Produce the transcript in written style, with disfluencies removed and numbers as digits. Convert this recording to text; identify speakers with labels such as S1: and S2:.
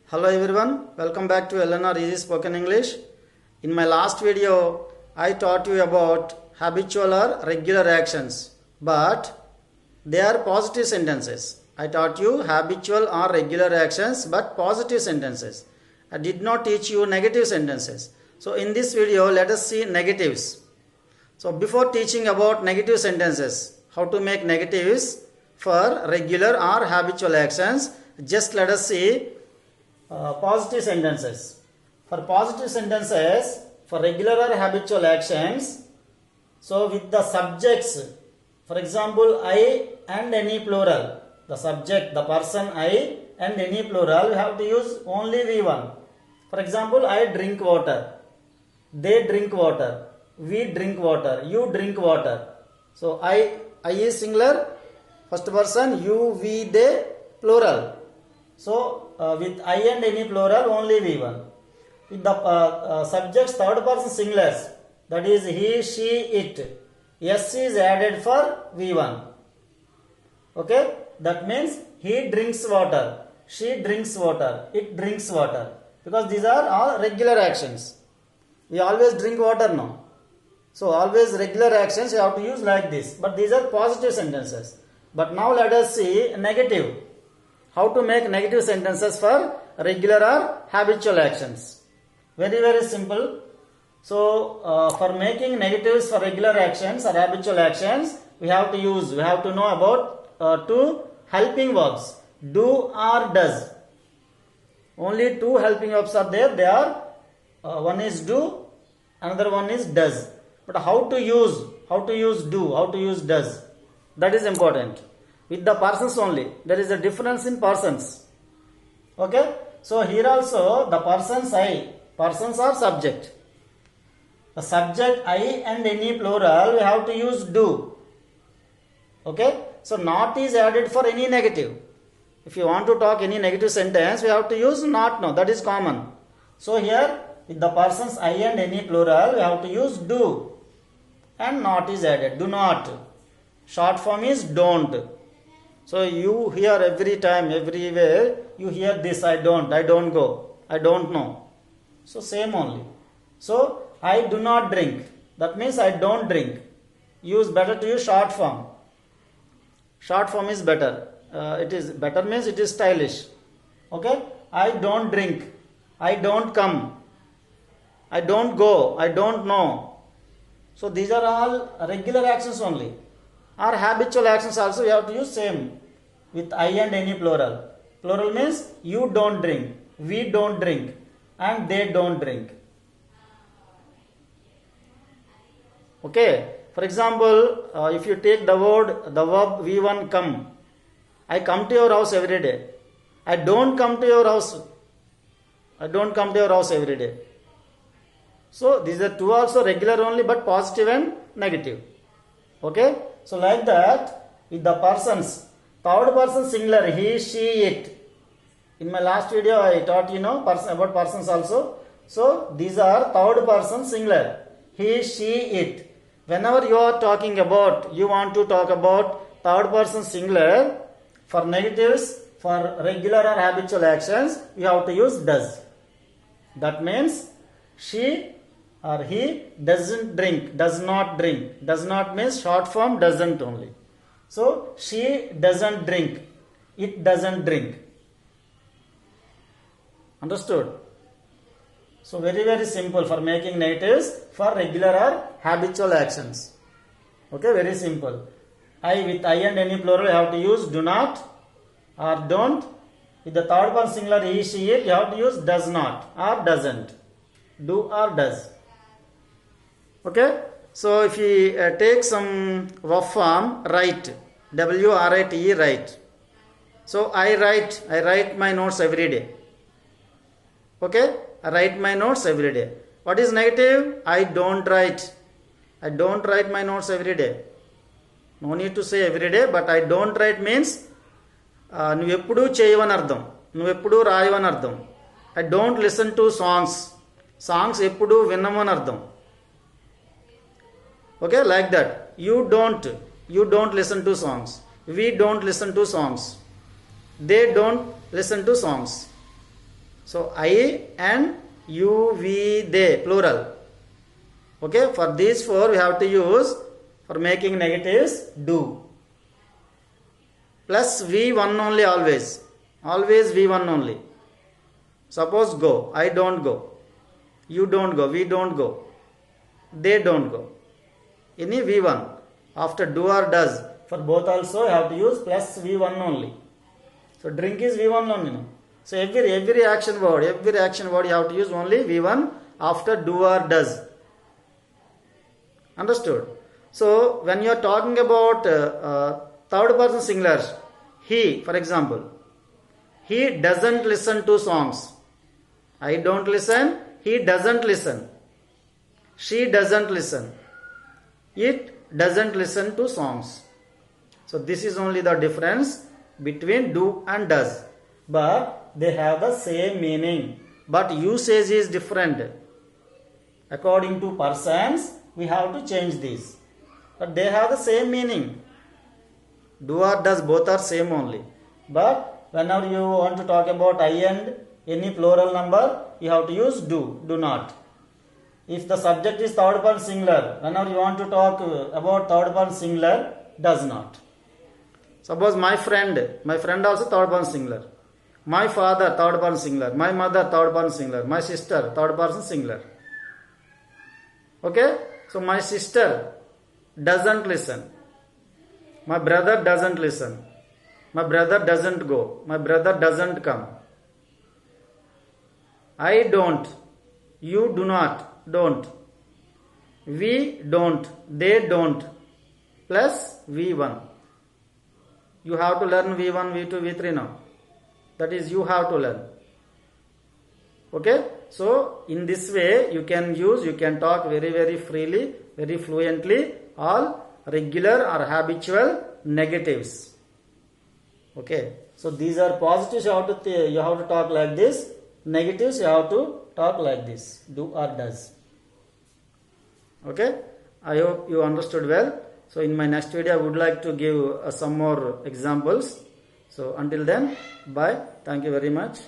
S1: Hello everyone, welcome back to LNR Easy Spoken English. In my last video, I taught you about habitual or regular actions, but they are positive sentences. I taught you habitual or regular actions, but positive sentences. I did not teach you negative sentences. So in this video, let us see negatives. So before teaching about negative sentences, how to make negatives for regular or habitual actions, just let us see positive sentences. For positive sentences, for regular or habitual actions, so with the subjects, for example, I and any plural, the subject, the person I and any plural, we have to use only V1. For example, I drink water, they drink water, we drink water, you drink water. So I is singular, first person, you, we, they, plural. So with I and any plural, only V1. With the subjects, third person singulars, that is he, she, it, S is added for V1. Okay, that means he drinks water, she drinks water, it drinks water, because these are all regular actions. We always drink water now. So always regular actions you have to use like this. But these are positive sentences. But now let us see negative. How to make negative sentences for regular or habitual actions. Very simple. So for making negatives for regular actions or habitual actions, we have to know about two helping verbs, do or does. Only two helping verbs are there. They are one is do, another one is does. But how to use do, how to use does, that is important. With the persons only, there is a difference in persons. Okay, so here also the persons are subject. The subject I and any plural, we have to use do. Okay, so not is added for any negative. If you want to talk any negative sentence, we have to use not now, that is common. So here with the persons I and any plural, we have to use do, and not is added, do not. Short form is don't. So you hear every time, everywhere, you hear this, I don't go, I don't know. So same only. So I do not drink, that means I don't drink. Better to use short form. Short form is better. It is better means it is stylish. Okay, I don't drink, I don't come, I don't go, I don't know. So these are all regular actions only. Or habitual actions also you have to use same with I and any plural. Plural means you don't drink, we don't drink, and they don't drink. Okay, for example, if you take the verb V1 come, I come to your house every day. I don't come to your house. I don't come to your house every day. So these are two also regular only, but positive and negative. Okay, so like that with the persons, third person singular, he, she, it. In my last video I taught about persons also. So these are third person singular, he, she, it. Whenever you are talking about, you want to talk about third person singular, for negatives, for regular or habitual actions, you have to use does. That means she or he doesn't drink, does not drink. Does not means short form doesn't only. So she doesn't drink, it doesn't drink. Understood? So very simple for making negatives for regular or habitual actions. Okay, very simple. With I and any plural you have to use do not or don't. With the third person singular he, she, it, you have to use does not or doesn't. Do or does. Okay, so if we take some verb form, write, W-R-I-T-E, write. So I write my notes every day. Okay, I write my notes every day. What is negative? I don't write my notes every day. No need to say every day, but I don't write means నువ్వు ఎప్పుడూ చేయవని అర్థం, నువ్వు ఎప్పుడూ రాయవని అర్థం. I don't listen to songs ఎప్పుడూ విన్నమని అర్థం. Okay, like that. You don't listen to songs, we don't listen to songs, they don't listen to songs. So I and you, we, they, plural. Okay, for these four we have to use, for making negatives, do. Plus V1 only always. Always V1 only. Suppose go, I don't go. You don't go, we don't go. They don't go. Any V1. After do or does, for both also you have to use plus V1 only. So drink is V1 only. No? So every action word you have to use only V1 after do or does. Understood? So when you are talking about third person singular, he, for example, he doesn't listen to songs. I don't listen, he doesn't listen. She doesn't listen. It doesn't listen to songs. So this is only the difference between do and does. But they have the same meaning. But usage is different. According to persons, we have to change this. But they have the same meaning. Do or does, both are same only. But whenever you want to talk about I and any plural number, you have to use do not. If the subject is third person singular, whenever you want to talk about third person singular, does not. Suppose my friend also third person singular. My father, third person singular. My mother, third person singular. My sister, third person singular. Okay? So my sister doesn't listen. My brother doesn't listen. My brother doesn't go. My brother doesn't come. I don't. You do not. Don't. We don't. They don't. Plus V1. You have to learn V1, V2, V3 now. That is, you have to learn. Okay? So in this way you can talk very freely, very fluently all regular or habitual negatives. Okay? So these are positives, you have to talk like this. Negatives you have to talk like this, do or does. Okay? I hope you understood well. So in my next video I would like to give some more examples. So until then, bye. Thank you very much.